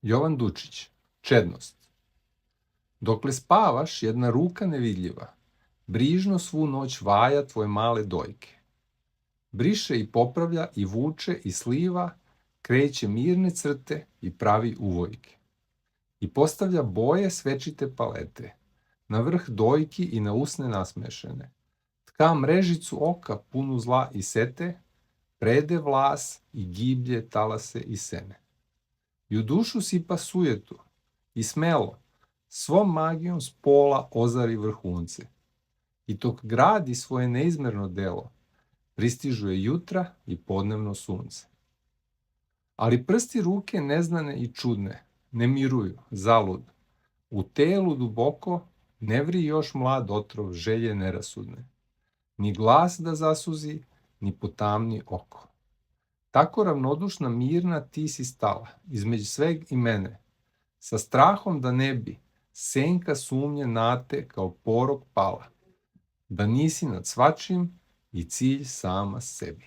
Jovan Dučić, čednost. Dokle spavaš, jedna ruka nevidljiva, brižno svu noć vaja tvoje male dojke. Briše i popravlja i vuče i sliva, kreće mirne crte i pravi uvojke. I postavlja boje svečite palete, na vrh dojki i na usne nasmešene. Tka mrežicu oka punu zla i sete, prede vlas i giblje talase i sene. I u dušu sipa sujetu i smelo, svom magijom s pola ozari vrhunce. I tok gradi svoje neizmerno delo, pristižu je jutra i podnevno sunce. Ali prsti ruke neznane i čudne, ne miruju, zalud. U telu duboko ne vri još mlad otrov želje nerasudne. Ni glas da zasuzi, ni potamni oko. Tako ravnodušna, mirna ti si stala, između sveg i mene, sa strahom da ne bi senka sumnje na te kao porok pala, da nisi nad svačim i cilj sama sebi.